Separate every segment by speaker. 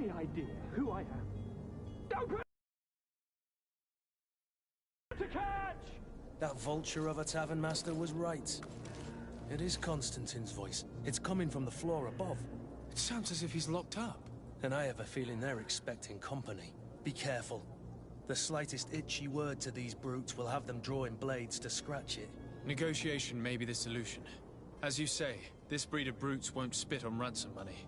Speaker 1: any idea who I am? Don't put to catch!
Speaker 2: That vulture of a tavern master was right. It is Constantine's voice. It's coming from the floor above.
Speaker 3: It sounds as if he's locked up.
Speaker 2: And I have a feeling they're expecting company. Be careful. The slightest itchy word to these brutes will have them drawing blades to scratch it.
Speaker 3: Negotiation may be the solution. As you say, this breed of brutes won't spit on ransom money.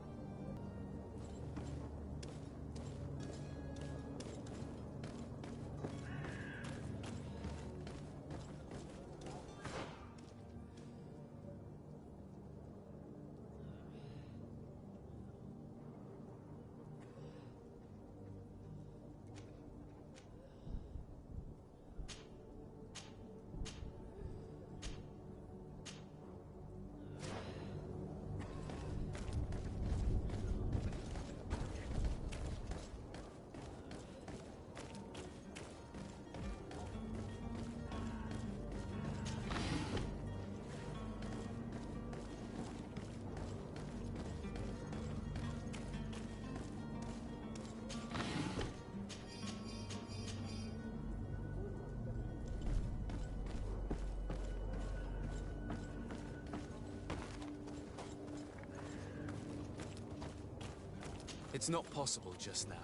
Speaker 3: It's not possible just now.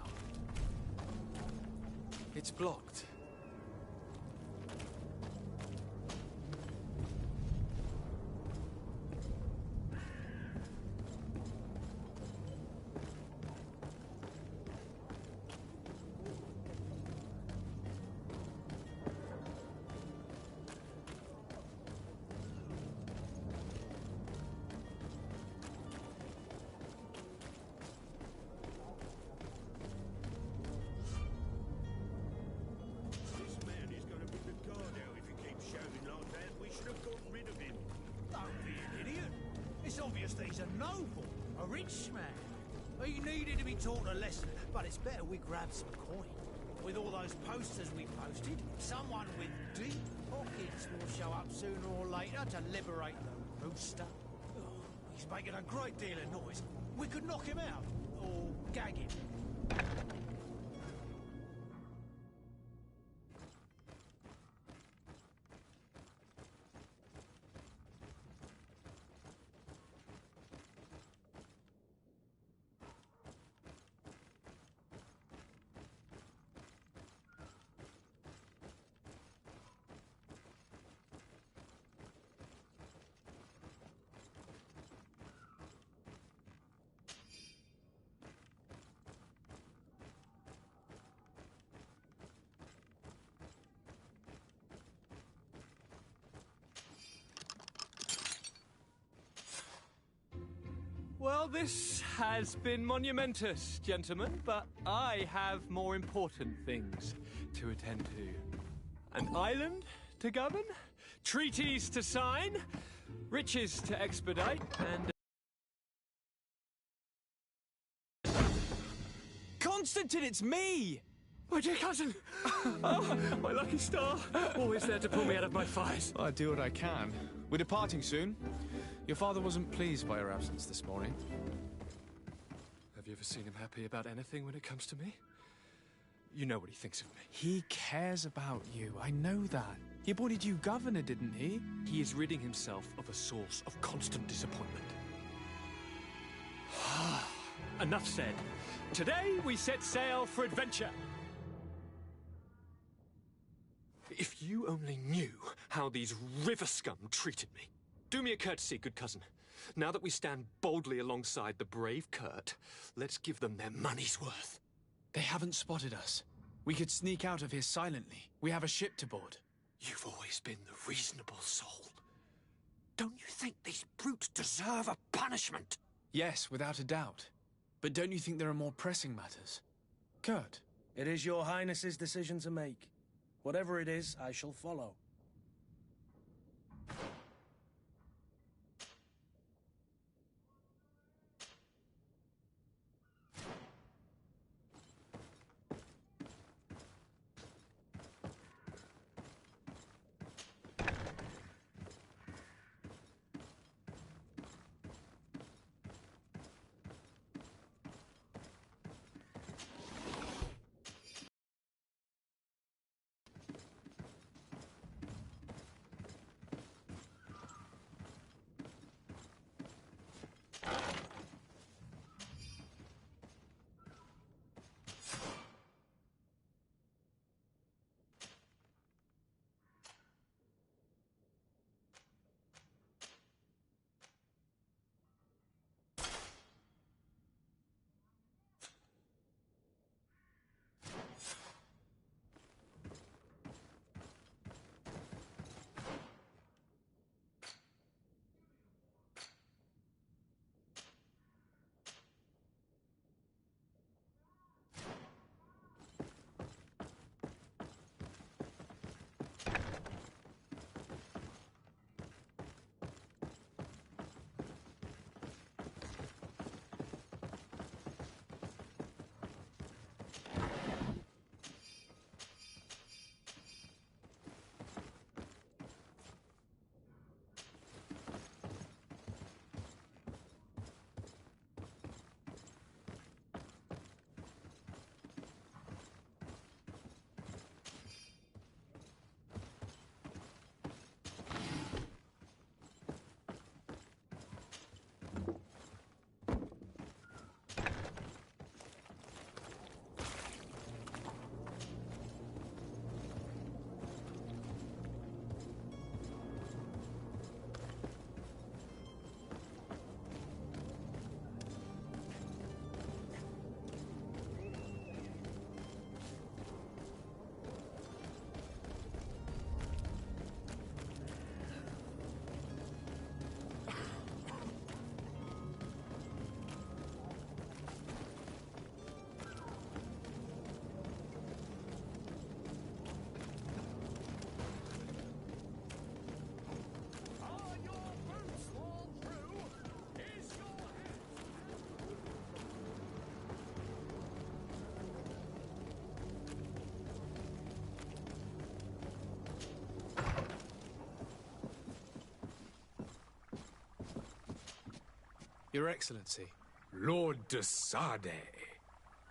Speaker 3: It's blocked.
Speaker 4: He's a noble, a rich man. He needed to be taught a lesson, but it's better we grab some coin. With all those posters we posted, someone with deep pockets will show up sooner or later to liberate the rooster. Oh, he's making a great deal of noise. We could knock him out, or gag him.
Speaker 1: Well, this has been monumentous, gentlemen, but I have more important things to attend to. An island to govern, treaties to sign, riches to expedite, and...
Speaker 3: Constantine, it's me!
Speaker 1: My dear cousin! Oh, my lucky star! Always there to pull me out of my fires.
Speaker 3: I do what I can. We're departing soon. Your father wasn't pleased by your absence this morning.
Speaker 1: Have you ever seen him happy about anything when it comes to me? You know what he thinks of me.
Speaker 3: He cares about you, I know that. He appointed you governor, didn't he?
Speaker 1: He is ridding himself of a source of constant disappointment. Enough said. Today we set sail for adventure. If you only knew how these river scum treated me. Do me a courtesy, good cousin. Now that we stand boldly alongside the brave Kurt, let's give them their money's worth.
Speaker 3: They haven't spotted us. We could sneak out of here silently. We have a ship to board.
Speaker 1: You've always been the reasonable soul. Don't you think these brutes deserve a punishment?
Speaker 3: Yes, without a doubt. But don't you think there are more pressing matters? Kurt?
Speaker 2: It is your Highness's decision to make. Whatever it is, I shall follow.
Speaker 3: Your Excellency.
Speaker 5: Lord De Sade,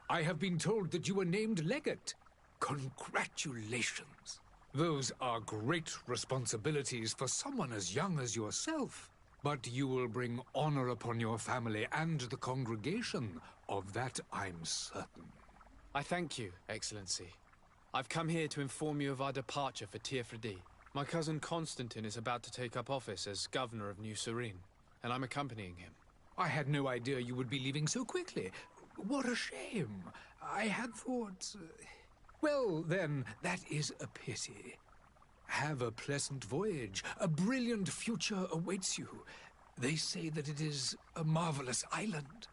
Speaker 5: I have been told that you were named legate. Congratulations. Those are great responsibilities for someone as young as yourself. But you will bring honor upon your family and the congregation. Of that I'm certain.
Speaker 3: I thank you, Excellency. I've come here to inform you of our departure for Tirfredi. My cousin Constantine is about to take up office as governor of New Serene, and I'm accompanying him.
Speaker 5: I had no idea you would be leaving so quickly. What a shame. I had thought... Well, then, that is a pity. Have a pleasant voyage. A brilliant future awaits you. They say that it is a marvelous island.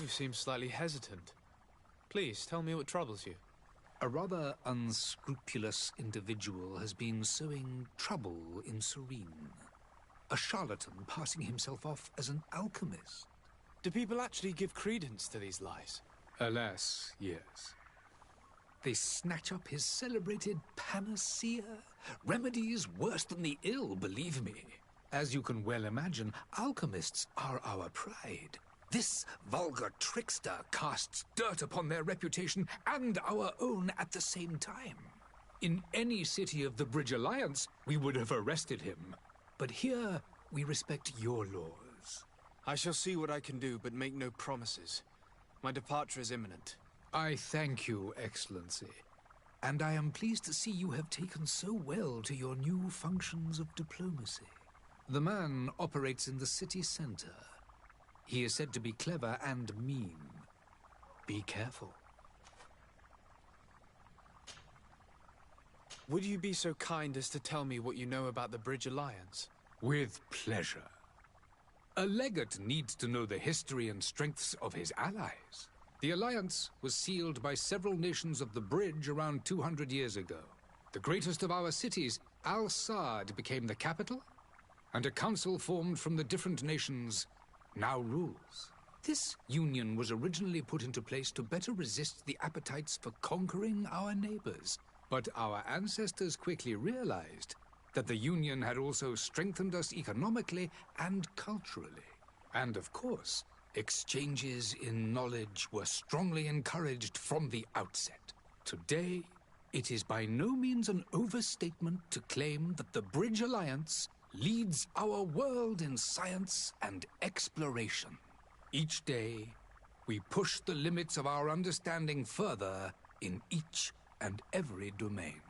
Speaker 3: You seem slightly hesitant. Please, tell me what troubles you.
Speaker 5: A rather unscrupulous individual has been sowing trouble in Serene. A charlatan passing himself off as an alchemist.
Speaker 3: Do people actually give credence to these lies?
Speaker 5: Alas, yes. They snatch up his celebrated panacea. Remedies worse than the ill, believe me. As you can well imagine, alchemists are our pride. This vulgar trickster casts dirt upon their reputation and our own at the same time. In any city of the Bridge Alliance, we would have arrested him. But here, we respect your laws.
Speaker 3: I shall see what I can do, but make no promises. My departure is imminent.
Speaker 5: I thank you, Excellency. And I am pleased to see you have taken so well to your new functions of diplomacy. The man operates in the city center. He is said to be clever and mean. Be careful.
Speaker 3: Would you be so kind as to tell me what you know about the Bridge Alliance?
Speaker 5: With pleasure. A legate needs to know the history and strengths of his allies. The alliance was sealed by several nations of the Bridge around 200 years ago. The greatest of our cities, Al-Sad, became the capital, and a council formed from the different nations now rules. This union was originally put into place to better resist the appetites for conquering our neighbors. But our ancestors quickly realized that the union had also strengthened us economically and culturally. And of course, exchanges in knowledge were strongly encouraged from the outset. Today, it is by no means an overstatement to claim that the Bridge Alliance leads our world in science and exploration. Each day, we push the limits of our understanding further in each and every domain.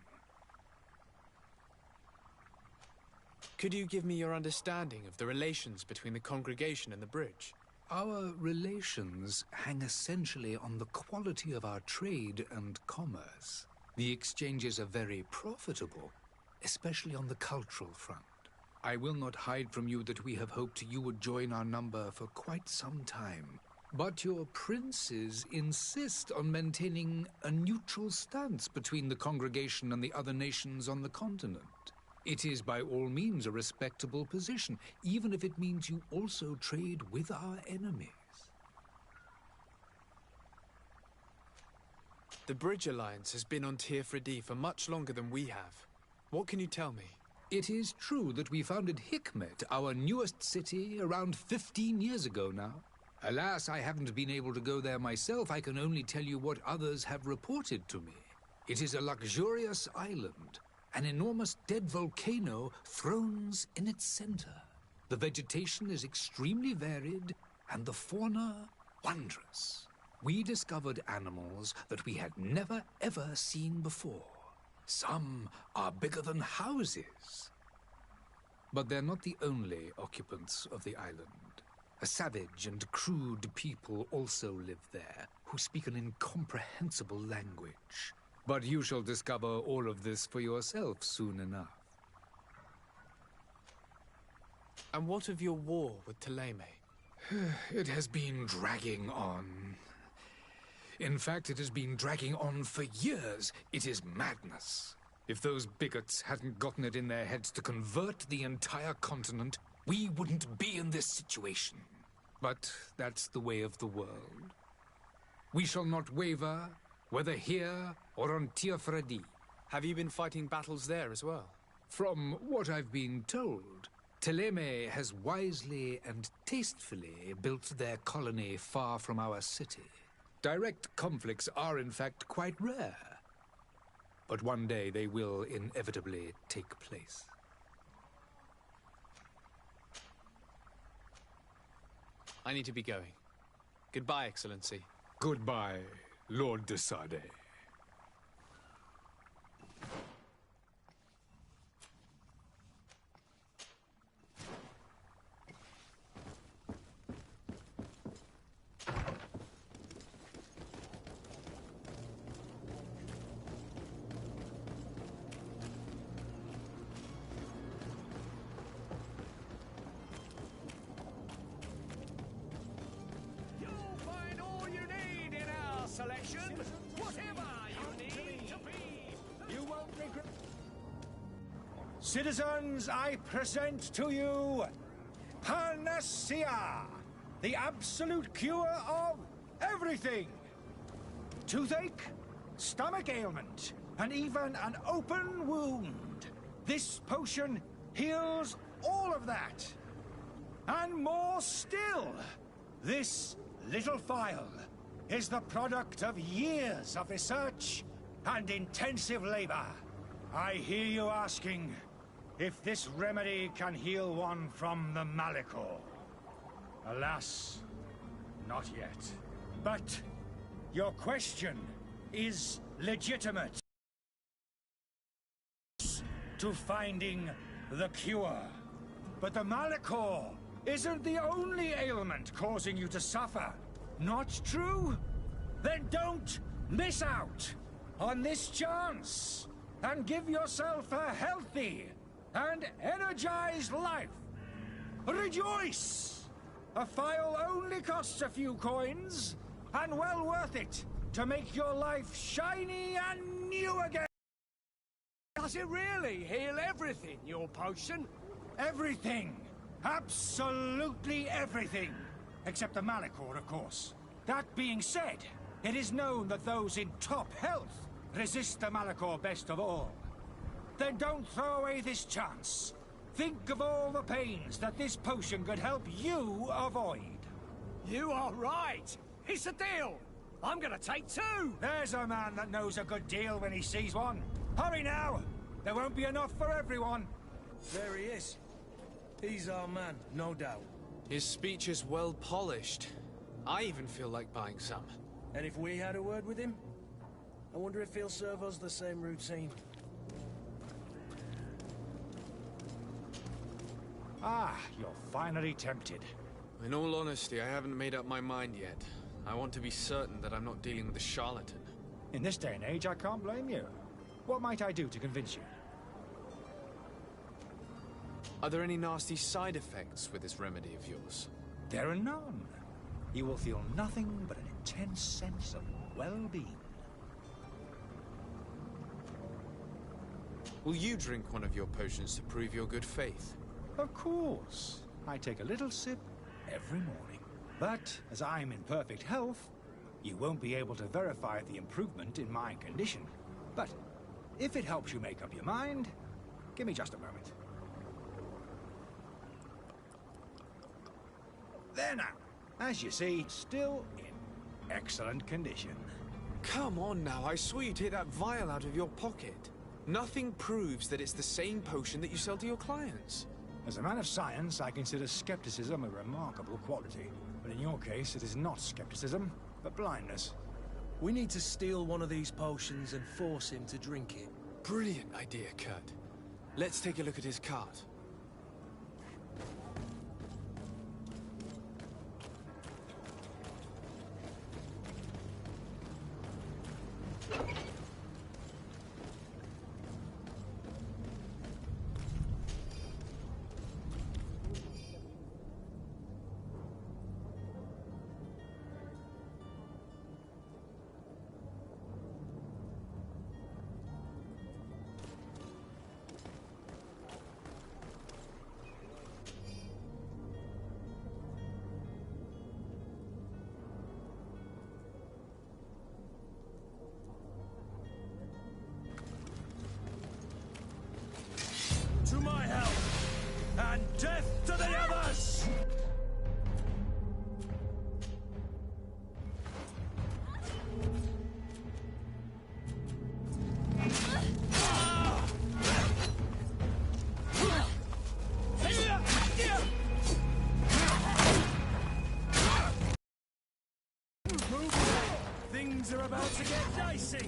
Speaker 3: Could you give me your understanding of the relations between the congregation and the Bridge?
Speaker 5: Our relations hang essentially on the quality of our trade and commerce. The exchanges are very profitable, especially on the cultural front. I will not hide from you that we have hoped you would join our number for quite some time. But your princes insist on maintaining a neutral stance between the congregation and the other nations on the continent. It is by all means a respectable position, even if it means you also trade with our enemies.
Speaker 3: The Bridge Alliance has been on Tirfredi for much longer than we have. What can you tell me?
Speaker 5: It is true that we founded Hikmet, our newest city, around 15 years ago now. Alas, I haven't been able to go there myself. I can only tell you what others have reported to me. It is a luxurious island. An enormous dead volcano thrones in its center. The vegetation is extremely varied, and the fauna wondrous. We discovered animals that we had never ever seen before. Some are bigger than houses. But they're not the only occupants of the island. A savage and crude people also live there, who speak an incomprehensible language. But you shall discover all of this for yourself soon enough.
Speaker 3: And what of your war with Ptolemy?
Speaker 5: It has been dragging on. In fact, it has been dragging on for years. It is madness. If those bigots hadn't gotten it in their heads to convert the entire continent, we wouldn't be in this situation. But that's the way of the world. We shall not waver, whether here or on Tirfredi.
Speaker 3: Have you been fighting battles there as well?
Speaker 5: From what I've been told, Teleme has wisely and tastefully built their colony far from our city. Direct conflicts are, in fact, quite rare. But one day they will inevitably take place.
Speaker 3: I need to be going. Goodbye, Excellency.
Speaker 5: Goodbye, Lord De Sade.
Speaker 6: Citizens, I present to you Panacea, the absolute cure of everything. Toothache, stomach ailment, and even an open wound. This potion heals all of that. And more still, this little phial is the product of years of research and intensive labor. I hear you asking if this remedy can heal one from the malihora. Alas, not yet. But your question is legitimate. To finding the cure. But the malihora isn't the only ailment causing you to suffer. Not true? Then don't miss out on this chance and give yourself a healthy and energized life. Rejoice! A phial only costs a few coins, and well worth it to make your life shiny and new again.
Speaker 4: Does it really heal everything, your potion?
Speaker 6: Everything. Absolutely everything. Except the malihora, of course. That being said, it is known that those in top health resist the malihora best of all. Then don't throw away this chance. Think of all the pains that this potion could help you avoid.
Speaker 4: You are right. It's a deal. I'm gonna take two.
Speaker 6: There's a man that knows a good deal when he sees one. Hurry now. There won't be enough for everyone.
Speaker 2: There he is. He's our man, no doubt.
Speaker 3: His speech is well polished. I even feel like buying some.
Speaker 2: And if we had a word with him, I wonder if he'll serve us the same routine.
Speaker 6: Ah, you're finally tempted.
Speaker 3: In all honesty, I haven't made up my mind yet. I want to be certain that I'm not dealing with a charlatan.
Speaker 6: In this day and age, I can't blame you. What might I do to convince you?
Speaker 3: Are there any nasty side effects with this remedy of yours?
Speaker 6: There are none. You will feel nothing but an intense sense of well-being.
Speaker 3: Will you drink one of your potions to prove your good faith?
Speaker 6: Of course. I take a little sip every morning. But as I'm in perfect health, you won't be able to verify the improvement in my condition. But if it helps you make up your mind, give me just a moment. There now. As you see, still in excellent condition.
Speaker 3: Come on now, I swear you take that vial out of your pocket. Nothing proves that it's the same potion that you sell to your clients.
Speaker 6: As a man of science, I consider skepticism a remarkable quality. But in your case, it is not skepticism, but blindness.
Speaker 2: We need to steal one of these potions and force him to drink it.
Speaker 3: Brilliant idea, Kurt. Let's take a look at his cart.
Speaker 4: Things are about to get dicey.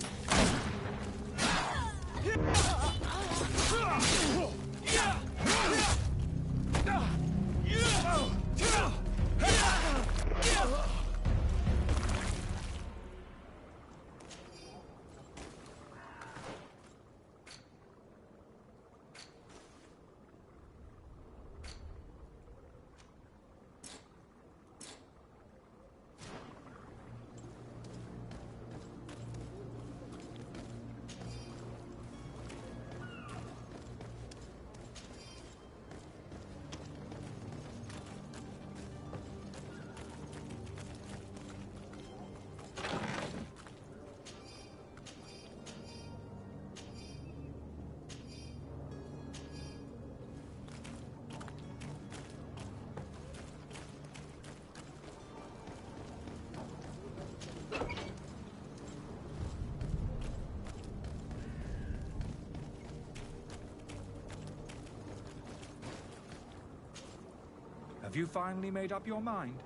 Speaker 6: Have you finally made up your mind?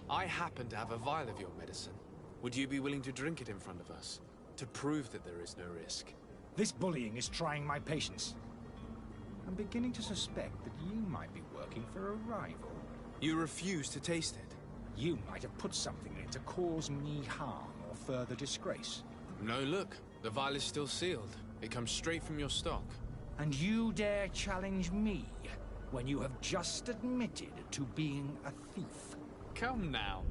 Speaker 3: I happen to have a vial of your medicine. Would you be willing to drink it in front of us? To prove that there is no risk?
Speaker 6: This bullying is trying my patience. I'm beginning to suspect that you might be working for a rival.
Speaker 3: You refuse to taste it?
Speaker 6: You might have put something in it to cause me harm or further disgrace.
Speaker 3: No, look. The vial is still sealed. It comes straight from your stock.
Speaker 6: And you dare challenge me when you have just admitted to being a thief?
Speaker 3: Come now.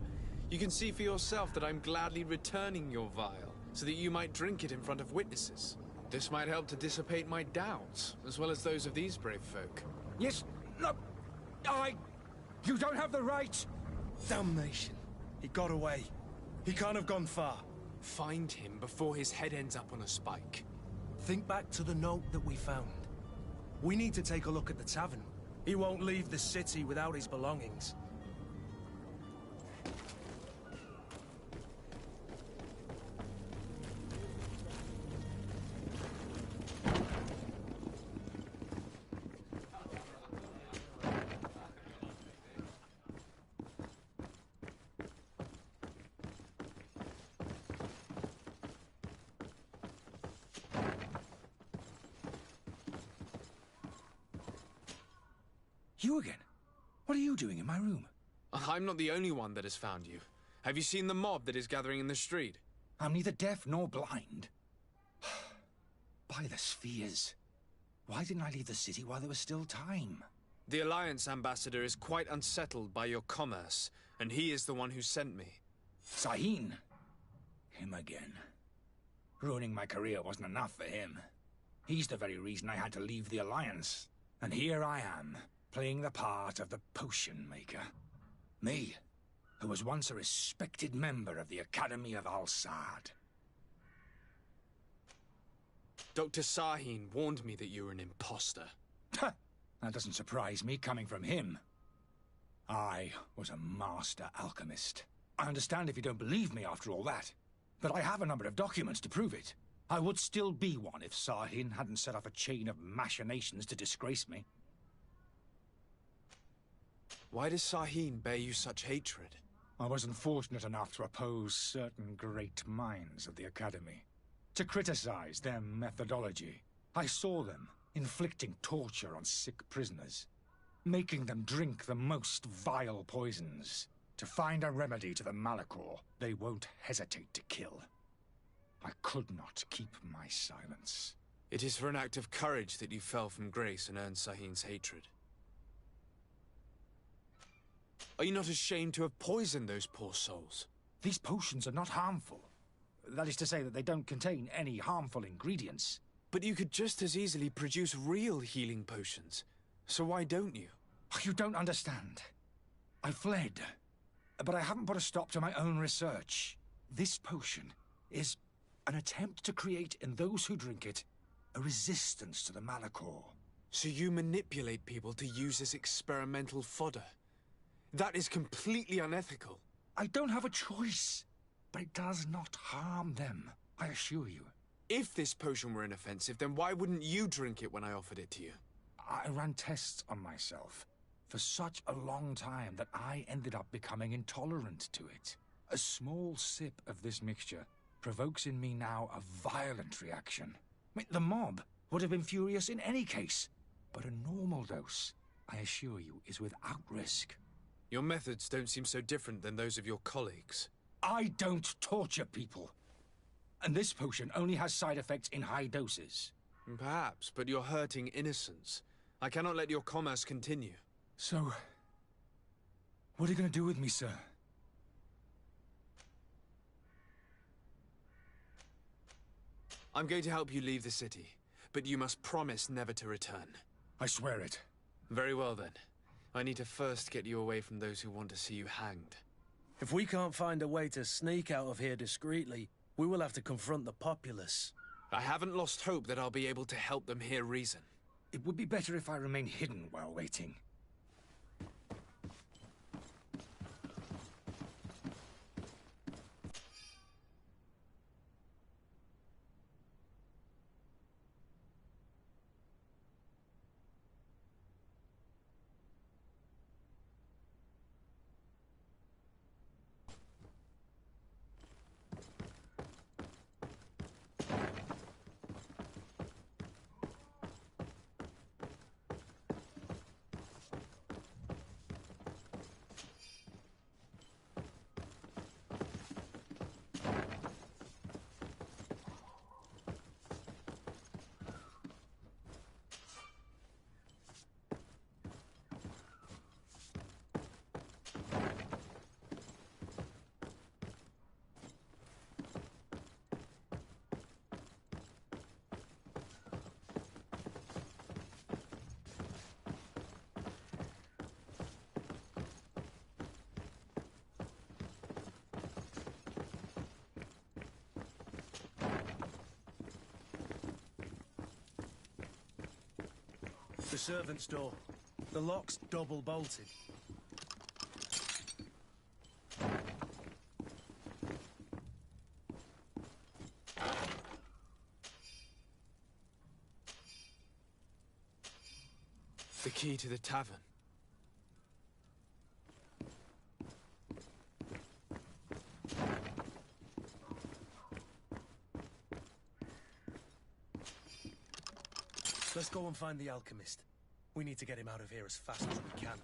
Speaker 3: You can see for yourself that I'm gladly returning your vial, so that you might drink it in front of witnesses. This might help to dissipate my doubts, as well as those of these brave folk.
Speaker 6: Yes, no, you don't have the right.
Speaker 2: Damnation. He got away. He can't have gone far.
Speaker 3: Find him before his head ends up on a spike.
Speaker 2: Think back to the note that we found. We need to take a look at the tavern. He won't leave the city without his belongings.
Speaker 6: You again? What are you doing in my room?
Speaker 3: I'm not the only one that has found you. Have you seen the mob that is gathering in the street?
Speaker 6: I'm neither deaf nor blind. By the spheres. Why didn't I leave the city while there was still time?
Speaker 3: The Alliance ambassador is quite unsettled by your commerce, and he is the one who sent me.
Speaker 6: Sahin. Him again. Ruining my career wasn't enough for him. He's the very reason I had to leave the Alliance. And here I am, playing the part of the potion maker. Me, who was once a respected member of the Academy of Al-Sad.
Speaker 3: Dr. Sahin warned me that you were an imposter.
Speaker 6: That doesn't surprise me, coming from him. I was a master alchemist. I understand if you don't believe me after all that, but I have a number of documents to prove it. I would still be one if Sahin hadn't set off a chain of machinations to disgrace me.
Speaker 3: Why does Sahin bear you such hatred?
Speaker 6: I was unfortunate enough to oppose certain great minds of the Academy, to criticize their methodology. I saw them inflicting torture on sick prisoners, making them drink the most vile poisons. To find a remedy to the malachor, they won't hesitate to kill. I could not keep my silence.
Speaker 3: It is for an act of courage that you fell from grace and earned Sahin's hatred. Are you not ashamed to have poisoned those poor souls?
Speaker 6: These potions are not harmful. That is to say that they don't contain any harmful ingredients.
Speaker 3: But you could just as easily produce real healing potions. So why don't you?
Speaker 6: You don't understand. I fled, but I haven't put a stop to my own research. This potion is an attempt to create in those who drink it a resistance to the malachor.
Speaker 3: So you manipulate people to use as experimental fodder? That is completely unethical.
Speaker 6: I don't have a choice, but it does not harm them, I assure you.
Speaker 3: If this potion were inoffensive, then why wouldn't you drink it when I offered it to you?
Speaker 6: I ran tests on myself. for such a long time that I ended up becoming intolerant to it. A small sip of this mixture provokes in me now a violent reaction. I mean, the mob would have been furious in any case, but a normal dose, I assure you, is without risk.
Speaker 3: Your methods don't seem so different than those of your colleagues.
Speaker 6: I don't torture people. And this potion only has side effects in high doses.
Speaker 3: Perhaps, but you're hurting innocents. I cannot let your commerce continue.
Speaker 6: So, what are you going to do with me, sir?
Speaker 3: I'm going to help you leave the city, but you must promise never to return.
Speaker 6: I swear it.
Speaker 3: Very well then. I need to first get you away from those who want to see you hanged.
Speaker 2: If we can't find a way to sneak out of here discreetly, we will have to confront the populace.
Speaker 3: I haven't lost hope that I'll be able to help them hear reason.
Speaker 6: It would be better if I remain hidden while waiting.
Speaker 2: The servant's door. The lock's double bolted.
Speaker 3: The key to the tavern.
Speaker 2: Let's go and find the alchemist. We need to get him out of here as fast as we can.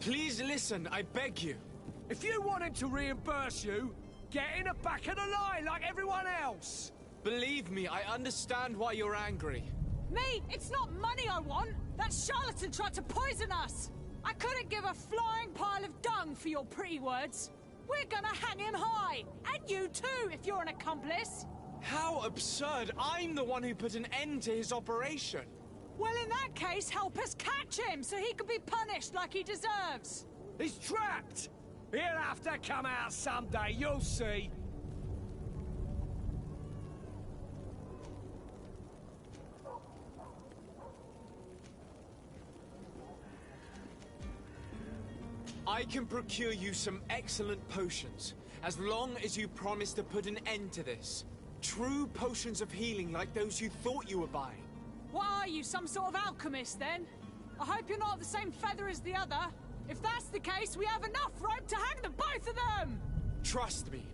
Speaker 3: Please listen, I beg you.
Speaker 7: If you want him to reimburse you, get in the back of the line like everyone else.
Speaker 3: Believe me, I understand why you're angry.
Speaker 8: Me? It's not money I want. That charlatan tried to poison us. I couldn't give a flying pile of dung for your pretty words. We're gonna hang him high. And you too, if you're an accomplice.
Speaker 3: How absurd! I'm the one who put an end to his operation.
Speaker 8: Well, in that case, help us catch him so he can be punished like he deserves.
Speaker 7: He's trapped. He'll have to come out someday, you'll see.
Speaker 3: I can procure you some excellent potions, as long as you promise to put an end to this. True potions of healing like those you thought you were buying.
Speaker 8: What are you, some sort of alchemist, then? I hope you're not of the same feather as the other. If that's the case, we have enough rope to hang the both of them!
Speaker 3: Trust me.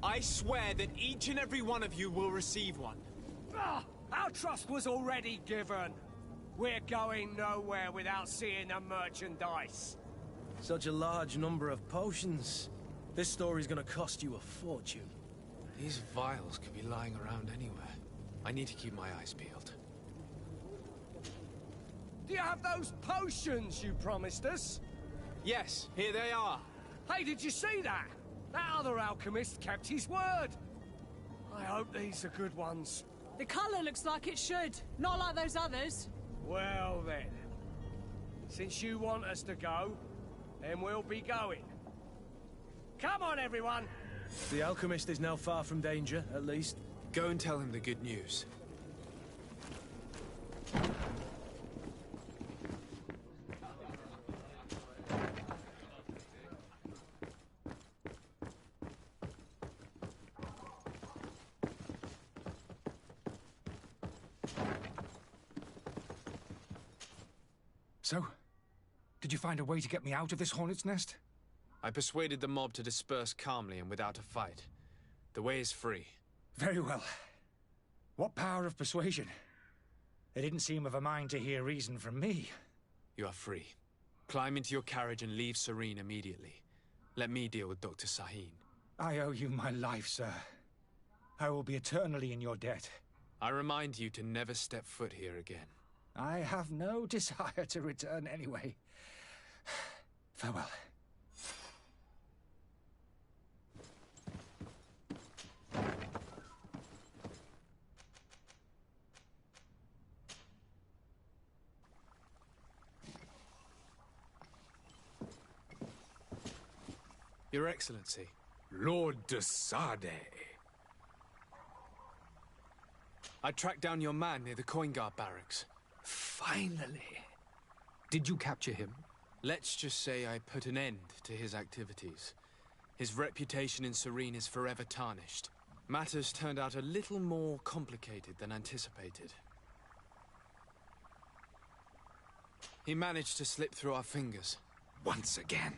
Speaker 3: I swear that each and every one of you will receive one.
Speaker 7: Our trust was already given. We're going nowhere without seeing the merchandise.
Speaker 2: Such a large number of potions. This story's gonna cost you a fortune.
Speaker 3: These vials could be lying around anywhere. I need to keep my eyes peeled.
Speaker 7: Do you have those potions you promised us?
Speaker 3: Yes, here they are.
Speaker 7: Hey, did you see that? That other alchemist kept his word. I hope these are good ones.
Speaker 8: The colour looks like it should, not like those others.
Speaker 7: Well then, since you want us to go, then we'll be going. Come on, everyone!
Speaker 2: The alchemist is now far from danger, at least.
Speaker 3: Go and tell him the good news.
Speaker 6: So, did you find a way to get me out of this hornet's nest?
Speaker 3: I persuaded the mob to disperse calmly and without a fight. The way is free.
Speaker 6: Very well. What power of persuasion? They didn't seem of a mind to hear reason from me.
Speaker 3: You are free. Climb into your carriage and leave Serene immediately. Let me deal with Dr. Sahin.
Speaker 6: I owe you my life, sir. I will be eternally in your debt.
Speaker 3: I remind you to never step foot here again.
Speaker 6: I have no desire to return anyway. Farewell.
Speaker 3: Your Excellency.
Speaker 5: Lord De Sade.
Speaker 3: I tracked down your man near the Coin Guard barracks.
Speaker 5: Finally. Did you capture him?
Speaker 3: Let's just say I put an end to his activities. His reputation in Serene is forever tarnished. Matters turned out a little more complicated than anticipated. He managed to slip through our fingers.
Speaker 5: Once again.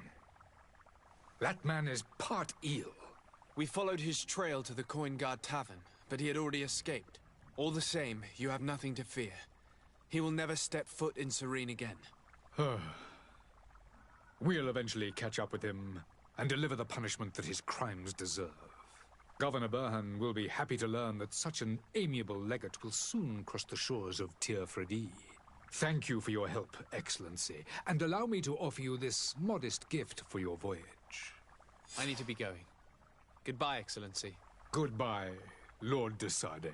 Speaker 5: That man is part eel.
Speaker 3: We followed his trail to the Coin Guard Tavern, but he had already escaped. All the same, you have nothing to fear. He will never step foot in Serene again.
Speaker 5: We'll eventually catch up with him and deliver the punishment that his crimes deserve. Governor Burhan will be happy to learn that such an amiable legate will soon cross the shores of Tir Fredi. Thank you for your help, Excellency, and allow me to offer you this modest gift for your voyage.
Speaker 3: I need to be going. Goodbye, Excellency.
Speaker 5: Goodbye, Lord De Sade.